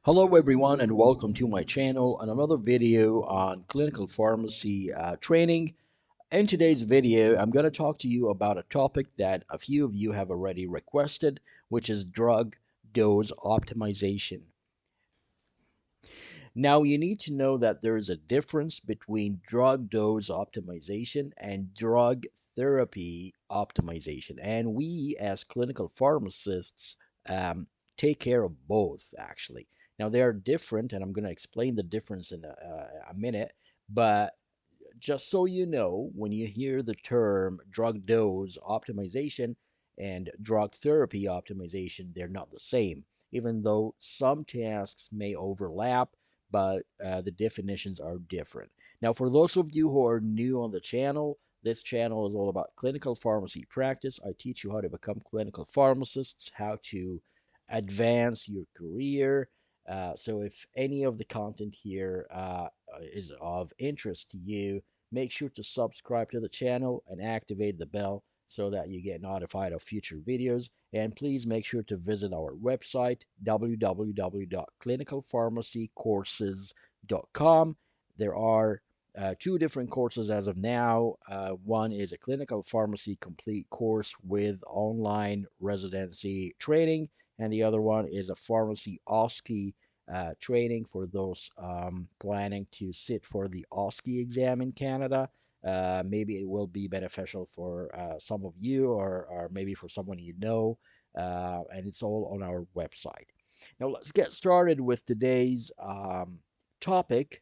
Hello everyone and welcome to my channel and another video on clinical pharmacy training. In today's video, I'm going to talk to you about a topic that a few of you have already requested, which is drug dose optimization. Now, you need to know that there is a difference between drug dose optimization and drug therapy optimization. And we, as clinical pharmacists, um, take care of both, actually. Now, they are different, and I'm going to explain the difference in a minute. But just so you know, when you hear the term drug dose optimization and drug therapy optimization, they're not the same, even though some tasks may overlap, but the definitions are different. Now, for those of you who are new on the channel, this channel is all about clinical pharmacy practice. I teach you how to become clinical pharmacists, how to advance your career. So if any of the content here is of interest to you, make sure to subscribe to the channel and activate the bell so that you get notified of future videos. And please make sure to visit our website, www.clinicalpharmacycourses.com. There are two different courses as of now. One is a clinical pharmacy complete course with online residency training, and the other one is a pharmacy OSCE training for those planning to sit for the OSCE exam in Canada. Maybe it will be beneficial for some of you, or maybe for someone you know, and it's all on our website. Now, let's get started with today's topic.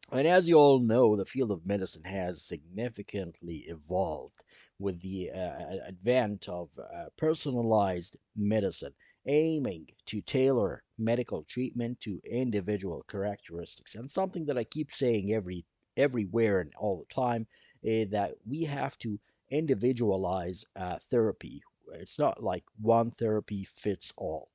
And as you all know, the field of medicine has significantly evolved with the advent of personalized medicine, aiming to tailor medical treatment to individual characteristics. And something that I keep saying everywhere and all the time is that we have to individualize therapy. It's not like one therapy fits all.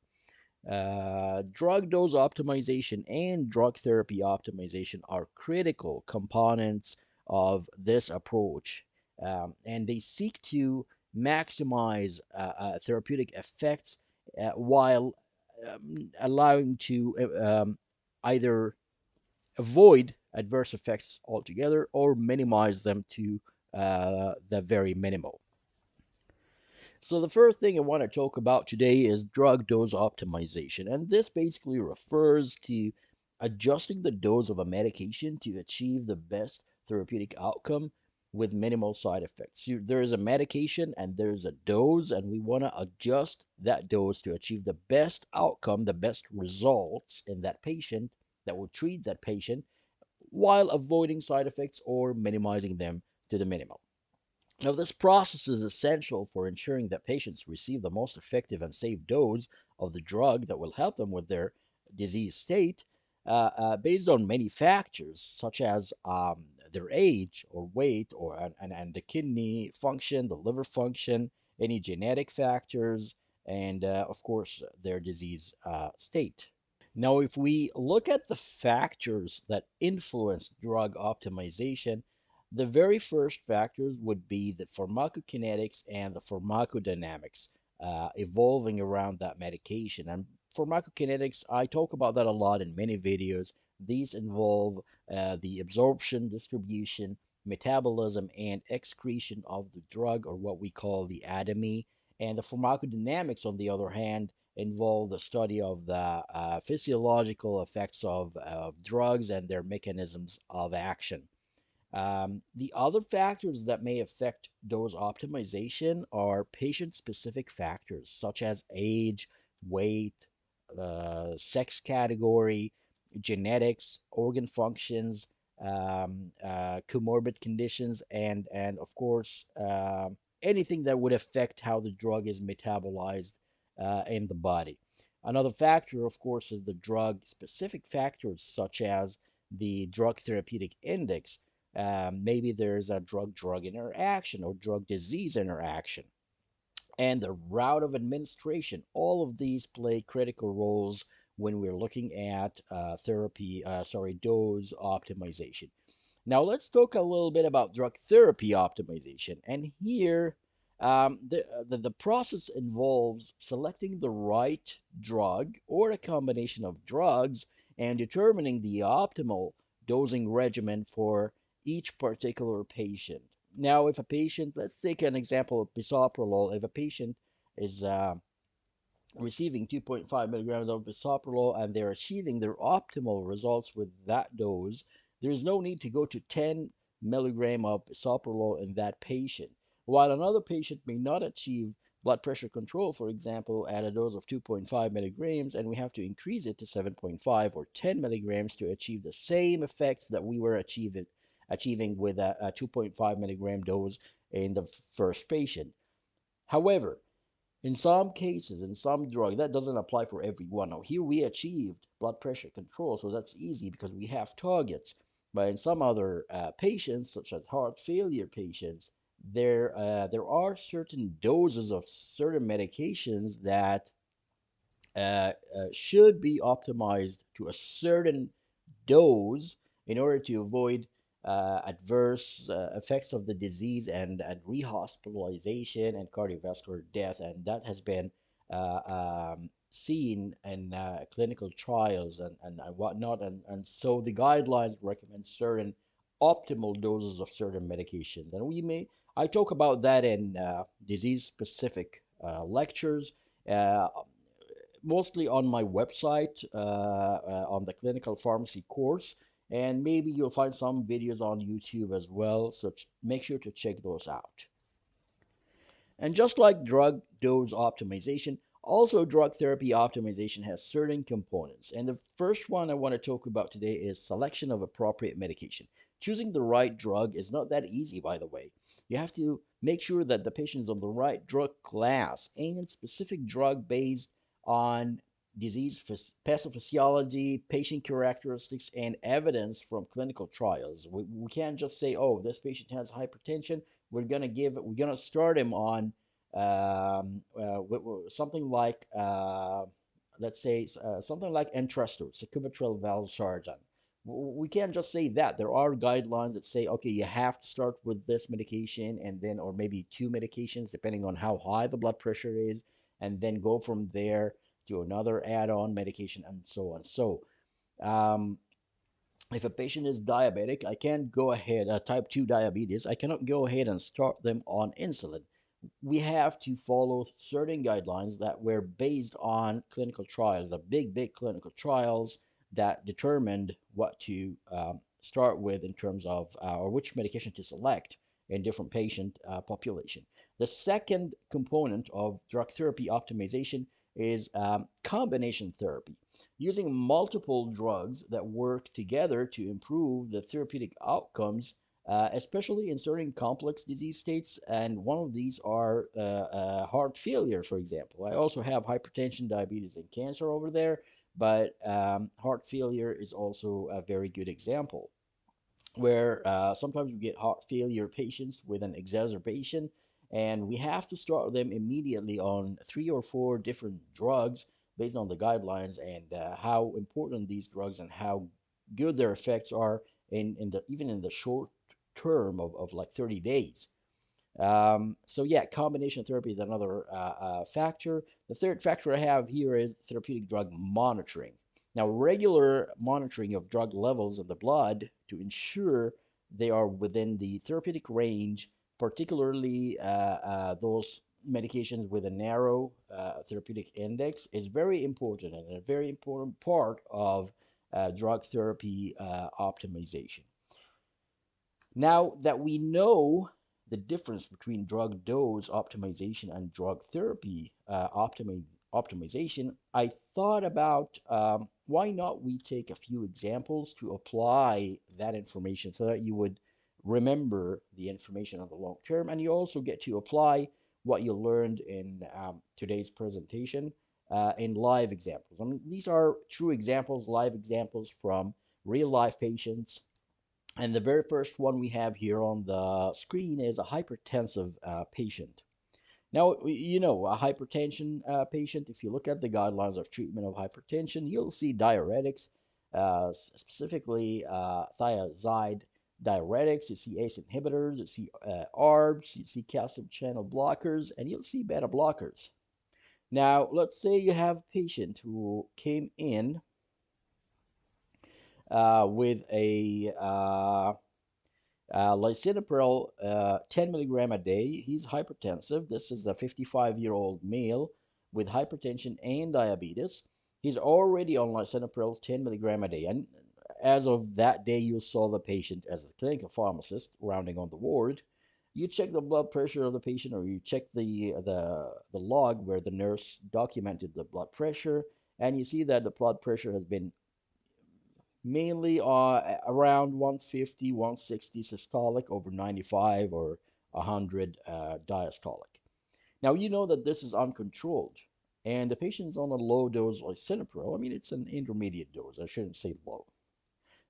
Drug dose optimization and drug therapy optimization are critical components of this approach, and they seek to maximize therapeutic effects while allowing to either avoid adverse effects altogether or minimize them to the very minimal. So the first thing I want to talk about today is drug dose optimization, and this basically refers to adjusting the dose of a medication to achieve the best therapeutic outcome with minimal side effects. So there is a medication and there's a dose, and we want to adjust that dose to achieve the best outcome, the best results in that patient that will treat that patient while avoiding side effects or minimizing them to the minimum. Now, this process is essential for ensuring that patients receive the most effective and safe dose of the drug that will help them with their disease state based on many factors, such as their age or weight, and the kidney function, the liver function, any genetic factors, and of course, their disease state. Now, if we look at the factors that influence drug optimization, the very first factors would be the pharmacokinetics and the pharmacodynamics evolving around that medication. And pharmacokinetics, I talk about that a lot in many videos. These involve the absorption, distribution, metabolism, and excretion of the drug, or what we call the ADME. And the pharmacodynamics, on the other hand, involve the study of the physiological effects of drugs and their mechanisms of action. The other factors that may affect dose optimization are patient specific factors such as age, weight, sex category, genetics, organ functions, comorbid conditions, and of course, anything that would affect how the drug is metabolized in the body. Another factor, of course, is the drug specific factors such as the drug therapeutic index. Maybe there's a drug drug interaction or drug disease interaction, and the route of administration. All of these play critical roles when we're looking at dose optimization. Now, let's talk a little bit about drug therapy optimization. And here, The process involves selecting the right drug or a combination of drugs and determining the optimal dosing regimen for each particular patient. Now, if a patient, let's take an example of bisoprolol, if a patient is receiving 2.5 milligrams of bisoprolol and they're achieving their optimal results with that dose, there's no need to go to 10 milligram of bisoprolol in that patient. While another patient may not achieve blood pressure control, for example, at a dose of 2.5 milligrams, and we have to increase it to 7.5 or 10 milligrams to achieve the same effects that we were achieving with a 2.5 milligram dose in the first patient. However, in some cases, in some drugs, that doesn't apply for everyone. Now, here we achieved blood pressure control, so that's easy because we have targets. But in some other patients, such as heart failure patients, there are certain doses of certain medications that should be optimized to a certain dose in order to avoid adverse effects of the disease and rehospitalization and cardiovascular death. And that has been seen in clinical trials and whatnot. And so the guidelines recommend certain optimal doses of certain medications. And I talk about that in disease specific lectures. Uh, Mostly on my website on the clinical pharmacy course, and maybe you'll find some videos on YouTube as well, so make sure to check those out. And just like drug dose optimization, also drug therapy optimization has certain components. And the first one I want to talk about today is selection of appropriate medication. Choosing the right drug is not that easy, by the way. You have to make sure that the patient is on the right drug class and specific drug based on disease pathophysiology, patient characteristics, and evidence from clinical trials. We can't just say, oh, this patient has hypertension, we're gonna start him on something like let's say something like Entresto, sacubitril valsartan. We can't just say that. There are guidelines that say, okay, you have to start with this medication and then, or maybe two medications, depending on how high the blood pressure is, and then go from there to another add-on medication and so on. So um, if a patient is diabetic, I can't go ahead, type 2 diabetes, I cannot go ahead and start them on insulin. We have to follow certain guidelines that were based on clinical trials, the big clinical trials that determined what to start with in terms of, or which medication to select in different patient population. The second component of drug therapy optimization is combination therapy, using multiple drugs that work together to improve the therapeutic outcomes, especially in certain complex disease states. And one of these are heart failure, for example. I also have hypertension, diabetes, and cancer over there, but heart failure is also a very good example where sometimes we get heart failure patients with an exacerbation, and we have to start them immediately on 3 or 4 different drugs based on the guidelines and how important these drugs and how good their effects are in the even in the short term of like 30 days. So yeah, combination therapy is another factor. The third factor I have here is therapeutic drug monitoring. Now, regular monitoring of drug levels in the blood to ensure they are within the therapeutic range, particularly those medications with a narrow therapeutic index, is very important and a very important part of drug therapy optimization. Now that we know the difference between drug dose optimization and drug therapy optimization, I thought about why not we take a few examples to apply that information so that you would remember the information on the long term, and you also get to apply what you learned in today's presentation in live examples. I mean, these are true examples, live examples from real life patients, and the very first one we have here on the screen is a hypertensive patient. Now, you know, a hypertension patient, if you look at the guidelines of treatment of hypertension, you'll see diuretics, specifically thiazide, diuretics, you see ACE inhibitors, you see ARBs, you see calcium channel blockers, and you'll see beta blockers. Now, let's say you have a patient who came in with a lisinopril 10 milligram a day. He's hypertensive. This is a 55-year-old male with hypertension and diabetes. He's already on lisinopril 10 milligram a day. And as of that day, you saw the patient as a clinical pharmacist rounding on the ward. You check the blood pressure of the patient, or you check the log where the nurse documented the blood pressure, and you see that the blood pressure has been mainly around 150, 160 systolic over 95 or 100 diastolic. Now, you know that this is uncontrolled, and the patient's on a low dose lisinopril. I mean, it's an intermediate dose. I shouldn't say low.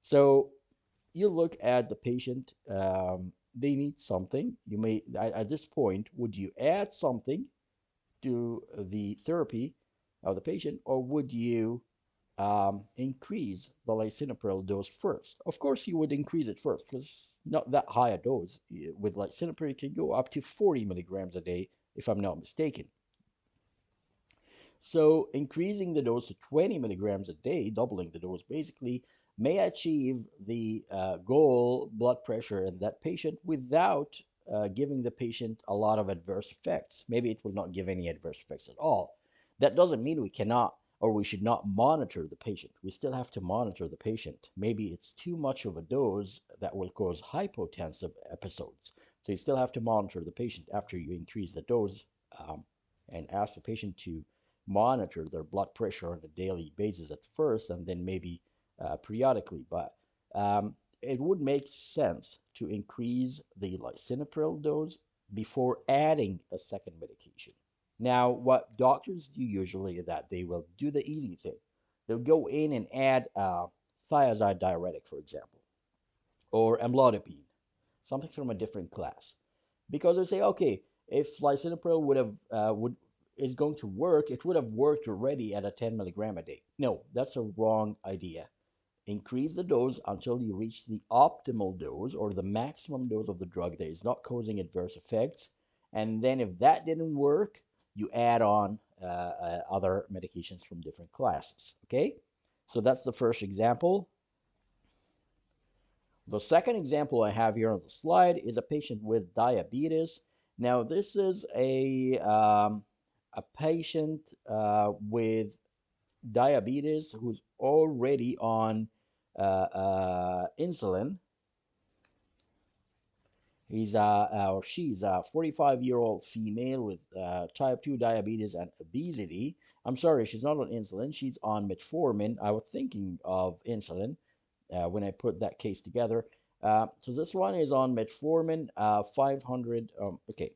So you look at the patient. They need something. You may, at this point, would you add something to the therapy of the patient, or would you increase the lisinopril dose first? Of course, you would increase it first because not that high a dose. With lisinopril, it can go up to 40 milligrams a day, if I'm not mistaken. So increasing the dose to 20 milligrams a day, doubling the dose basically, may achieve the goal blood pressure in that patient without giving the patient a lot of adverse effects. Maybe it will not give any adverse effects at all. That doesn't mean we cannot or we should not monitor the patient. We still have to monitor the patient. Maybe it's too much of a dose that will cause hypotensive episodes. So you still have to monitor the patient after you increase the dose, and ask the patient to monitor their blood pressure on a daily basis at first, and then maybe periodically. But it would make sense to increase the lisinopril dose before adding a second medication. Now, what doctors do usually is that they will do the easy thing. They'll go in and add thiazide diuretic, for example, or amlodipine, something from a different class, because they say, okay, if lisinopril would is going to work, it would have worked already at a 10 milligram a day. No, that's a wrong idea. Increase the dose until you reach the optimal dose or the maximum dose of the drug that is not causing adverse effects. And then if that didn't work, you add on other medications from different classes. Okay? So that's the first example. The second example I have here on the slide is a patient with diabetes. Now, this is a patient with diabetes who's already on insulin. He's or she's a 45-year-old female with type 2 diabetes and obesity. I'm sorry, she's not on insulin. She's on metformin. I was thinking of insulin when I put that case together. So this one is on metformin, 500. Okay,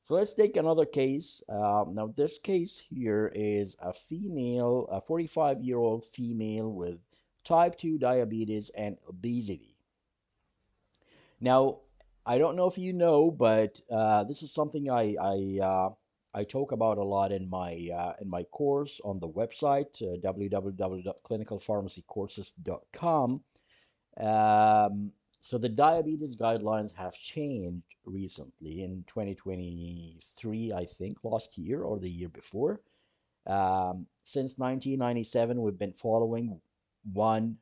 so let's take another case. Now, this case here is a female, a 45-year-old female with type 2 diabetes and obesity. Now, I don't know if you know, but this is something I talk about a lot in my course on the website, www.clinicalpharmacycourses.com. So the diabetes guidelines have changed recently in 2023, I think, last year or the year before. Since 1997, we've been following one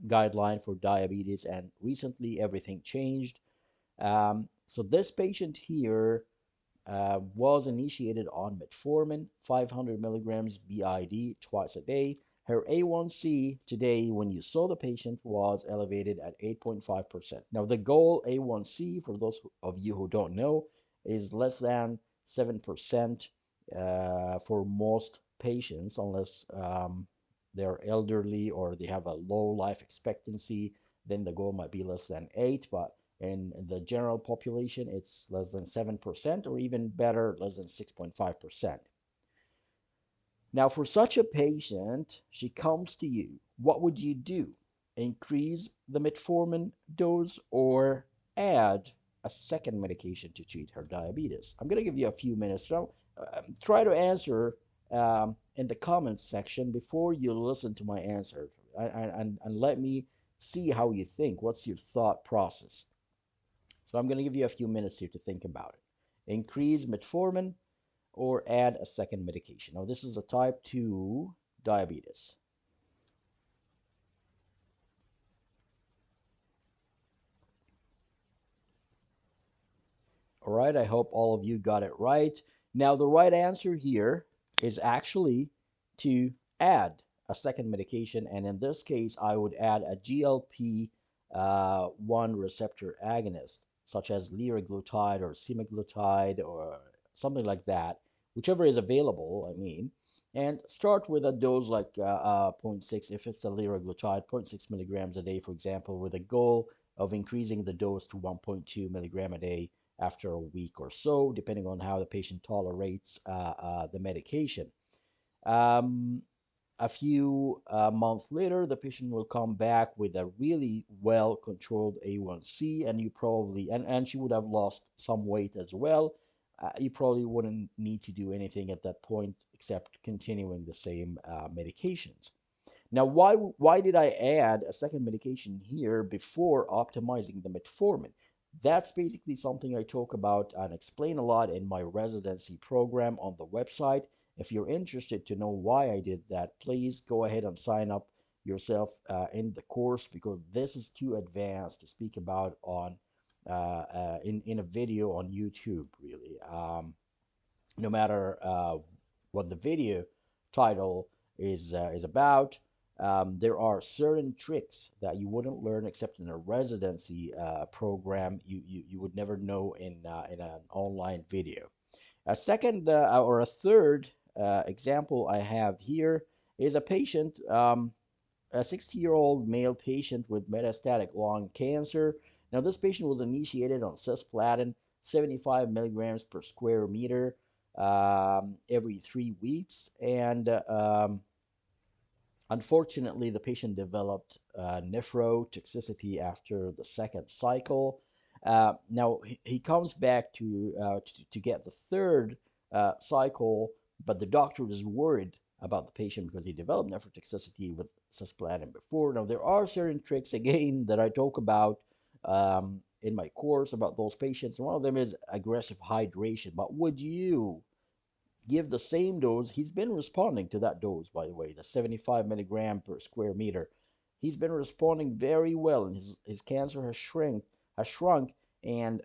guideline for diabetes, and recently everything changed. So this patient here was initiated on metformin, 500 milligrams BID twice a day. Her A1C today, when you saw the patient, was elevated at 8.5%. Now, the goal A1C, for those of you who don't know, is less than 7% for most patients, unless they're elderly or they have a low life expectancy. Then the goal might be less than 8, but in the general population, it's less than 7%, or even better, less than 6.5%. Now, for such a patient, she comes to you. What would you do? Increase the metformin dose or add a second medication to treat her diabetes? I'm going to give you a few minutes now. Try to answer in the comments section before you listen to my answer, and let me see how you think. What's your thought process? So I'm going to give you a few minutes here to think about it. Increase metformin or add a second medication. Now, this is a type 2 diabetes. All right, I hope all of you got it right. Now, the right answer here is actually to add a second medication, and in this case, I would add a GLP 1 receptor agonist, such as liraglutide or semaglutide or something like that, whichever is available, I mean, and start with a dose like zero point 0.6, if it's a liraglutide, zero point 0.6 milligrams a day, for example, with a goal of increasing the dose to 1.2 milligram a day after a week or so, depending on how the patient tolerates the medication. Um, a few months later, the patient will come back with a really well controlled A1C, and you probably, and she would have lost some weight as well. You probably wouldn't need to do anything at that point except continuing the same medications. Now, why did I add a second medication here before optimizing the metformin? That's basically something I talk about and explain a lot in my residency program on the website. If you're interested to know why I did that, please go ahead and sign up yourself in the course, because this is too advanced to speak about on in a video on YouTube, really. No matter what the video title is about. There are certain tricks that you wouldn't learn except in a residency program. You would never know in an online video. A second or a third example I have here is a patient, a 60-year-old male patient with metastatic lung cancer. Now, this patient was initiated on cisplatin, 75 milligrams per square meter every 3 weeks, and unfortunately, the patient developed nephrotoxicity after the second cycle. Now he comes back to get the third cycle, but the doctor is worried about the patient because he developed nephrotoxicity with cisplatin before. Now there are certain tricks again that I talk about in my course about those patients. One of them is aggressive hydration. But would you give the same dose? He's been responding to that dose, by the way, the 75 milligram per square meter. He's been responding very well, and his cancer has shrunk, and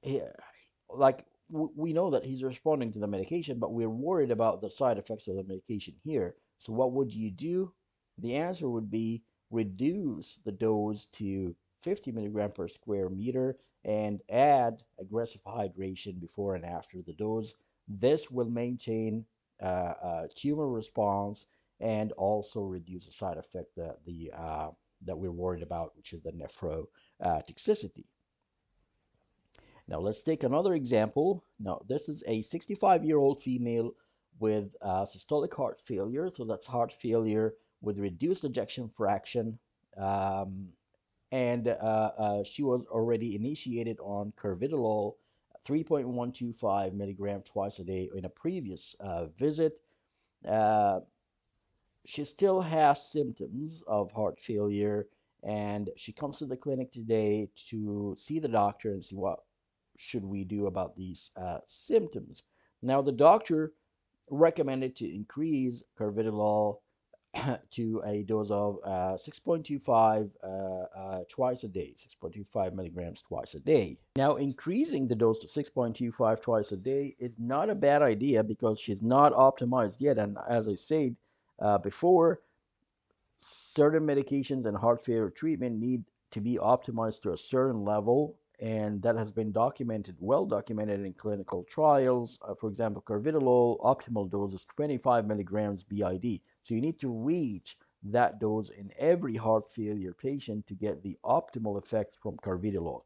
he, like we know that he's responding to the medication, but we're worried about the side effects of the medication here. So what would you do? The answer would be reduce the dose to 50 milligram per square meter and add aggressive hydration before and after the dose. This will maintain tumor response and also reduce the side effect that we're worried about, which is the nephrotoxicity. Now let's take another example. Now this is a 65-year-old female with systolic heart failure. So that's heart failure with reduced ejection fraction. Um, and she was already initiated on carvedilol 3.125 milligram twice a day in a previous visit. Uh, she still has symptoms of heart failure, and she comes to the clinic today to see the doctor and see what should we do about these symptoms. Now, the doctor recommended to increase carvedilol to a dose of 6.25 twice a day, 6.25 milligrams twice a day. Now, increasing the dose to 6.25 twice a day is not a bad idea because she's not optimized yet. And as I said before, certain medications and heart failure treatment need to be optimized to a certain level, and that has been documented, well documented in clinical trials. For example, carvedilol optimal dose is 25 milligrams BID. So you need to reach that dose in every heart failure patient to get the optimal effect from carvedilol.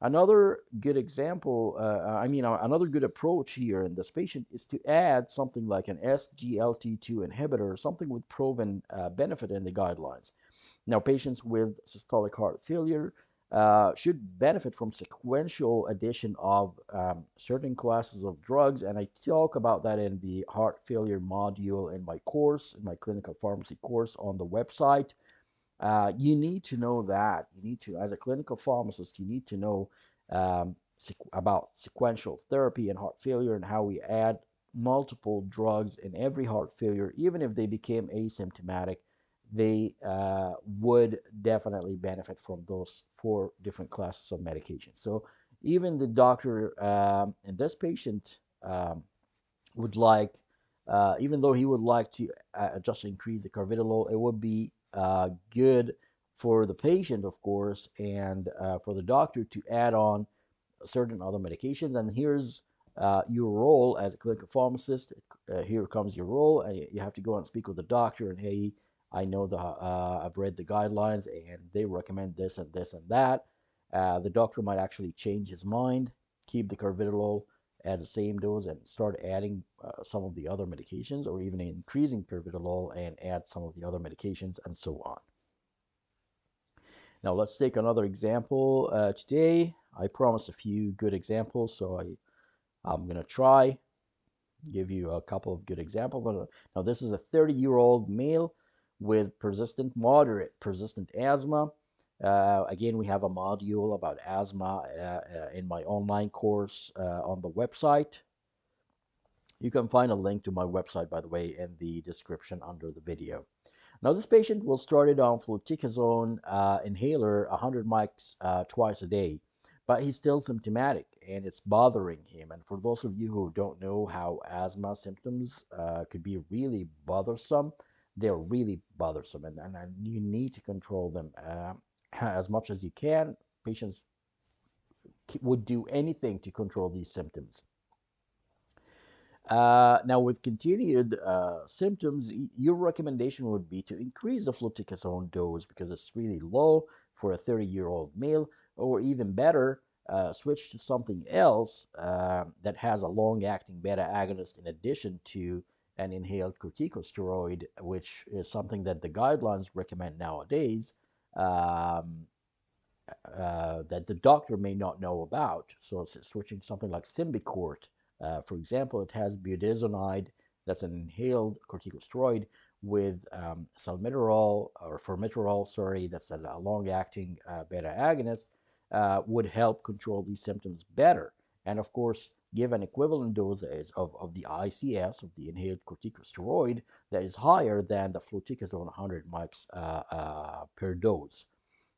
Another good example, another good approach here in this patient is to add something like an SGLT2 inhibitor, something with proven benefit in the guidelines. Now, patients with systolic heart failure should benefit from sequential addition of certain classes of drugs, and I talk about that in the heart failure module in my course, in my clinical pharmacy course on the website. You need to know that. You need to, as a clinical pharmacist, you need to know about sequential therapy and heart failure and how we add multiple drugs in every heart failure, even if they became asymptomatic, they would definitely benefit from those four different classes of medications. So even the doctor in this patient would like, even though he would like to just increase the carvedilol, it would be good for the patient, of course, and for the doctor to add on certain other medications. And here's your role as a clinical pharmacist. Here comes your role, and you have to go and speak with the doctor. And hey, I know I've read the guidelines, and they recommend this and this and that. The doctor might actually change his mind, keep the carvedilol at the same dose, and start adding some of the other medications, or even increasing carvedilol and add some of the other medications, and so on. Now let's take another example today. I promised a few good examples, so I'm going to try give you a couple of good examples. Now this is a 30-year-old male with moderate persistent asthma. Again, we have a module about asthma in my online course on the website. You can find a link to my website, by the way, in the description under the video. Now, this patient was started on fluticasone inhaler 100 mics twice a day, but he's still symptomatic and it's bothering him. And for those of you who don't know how asthma symptoms could be really bothersome, they're really bothersome, and you need to control them as much as you can. Patients would do anything to control these symptoms. Now, with continued symptoms, your recommendation would be to increase the fluticasone dose because it's really low for a 30-year-old male, or even better, switch to something else that has a long-acting beta agonist in addition to an inhaled corticosteroid, which is something that the guidelines recommend nowadays. Um, that the doctor may not know about. So it's switching to something like Symbicort. For example, it has budesonide, that's an inhaled corticosteroid, with salmeterol or formoterol, sorry, that's a long-acting beta agonist, would help control these symptoms better. And of course, give an equivalent dose of the ICS, of the inhaled corticosteroid, that is higher than the fluticasone 100 mics per dose.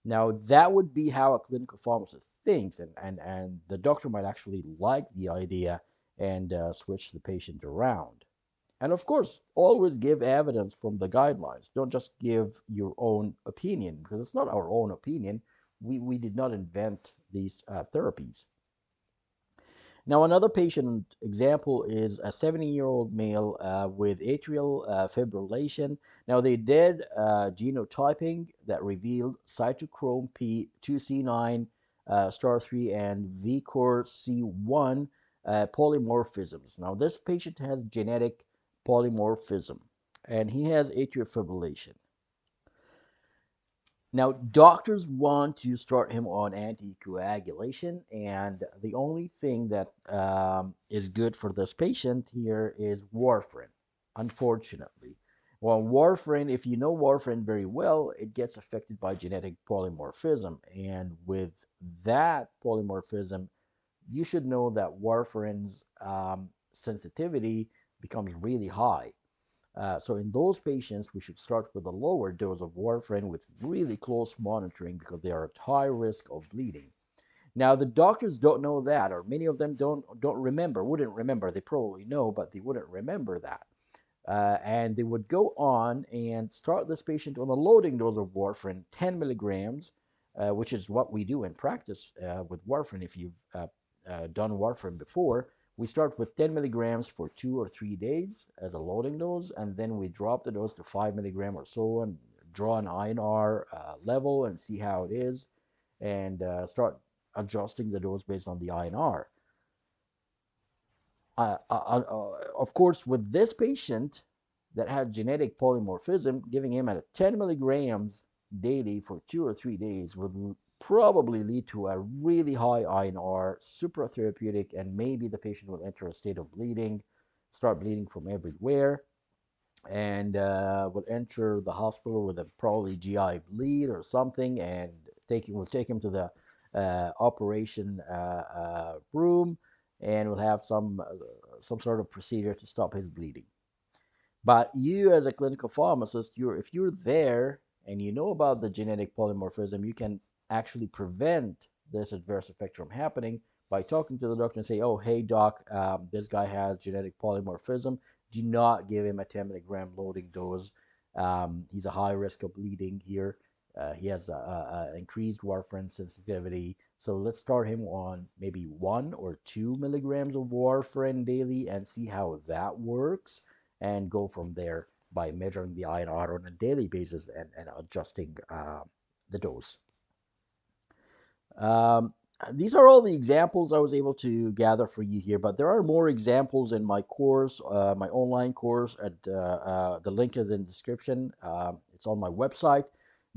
Now, that would be how a clinical pharmacist thinks, and the doctor might actually like the idea and switch the patient around. And of course, always give evidence from the guidelines. Don't just give your own opinion, because it's not our own opinion. We did not invent these therapies. Now, another patient example is a 70-year-old male with atrial fibrillation. Now, they did genotyping that revealed cytochrome P2C9 star 3 and VCOR C1 polymorphisms. Now, this patient has genetic polymorphism, and he has atrial fibrillation. Now, doctors want to start him on anticoagulation, and the only thing that is good for this patient here is warfarin, unfortunately. Well, warfarin, if you know warfarin very well, it gets affected by genetic polymorphism, and with that polymorphism, you should know that warfarin's sensitivity becomes really high. So in those patients, we should start with a lower dose of warfarin with really close monitoring because they are at high risk of bleeding. Now, the doctors don't know that, or many of them don't remember, wouldn't remember. They probably know, but they wouldn't remember that. And they would go on and start this patient on a loading dose of warfarin, 10 milligrams, which is what we do in practice with warfarin. If you've done warfarin before, we start with 10 milligrams for 2 or 3 days as a loading dose, and then we drop the dose to 5 milligram or so and draw an INR level and see how it is, and start adjusting the dose based on the INR. Of course, with this patient that had genetic polymorphism, giving him at 10 milligrams daily for 2 or 3 days would probably lead to a really high INR, supratherapeutic, and maybe the patient will enter a state of bleeding, start bleeding from everywhere. and would enter the hospital with a probably GI bleed or something, and will take him to the operation room, and will have some sort of procedure to stop his bleeding. But you, as a clinical pharmacist, if you're there and you know about the genetic polymorphism, you can actually prevent this adverse effect from happening by talking to the doctor and say, "Oh, hey doc, this guy has genetic polymorphism. Do not give him a 10 milligram loading dose. He's a high risk of bleeding here. He has increased warfarin sensitivity. So let's start him on maybe 1 or 2 milligrams of warfarin daily and see how that works, and go from there by measuring the INR on a daily basis and adjusting the dose." Um, these are all the examples I was able to gather for you here, but there are more examples in my course, my online course. The link is in the description. It's on my website,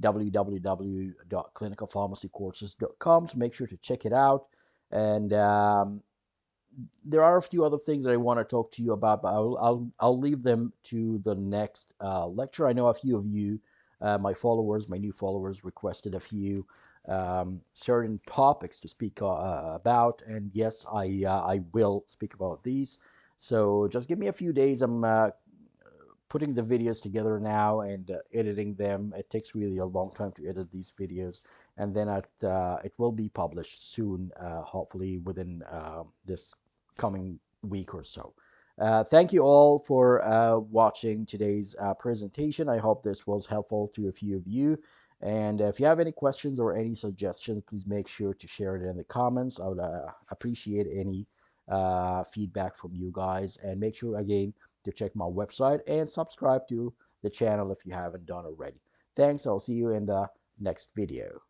www.clinicalpharmacycourses.com. So make sure to check it out. And there are a few other things that I want to talk to you about, but I'll leave them to the next lecture. I know a few of you, my new followers, requested a few certain topics to speak about, and yes, I will speak about these. So just give me a few days. I'm putting the videos together now and editing them. It takes really a long time to edit these videos, and then it will be published soon, hopefully within this coming week or so. Thank you all for watching today's presentation. I hope this was helpful to a few of you. And if you have any questions or any suggestions, please make sure to share it in the comments. I would appreciate any feedback from you guys. And make sure, again, to check my website and subscribe to the channel if you haven't done already. Thanks. I'll see you in the next video.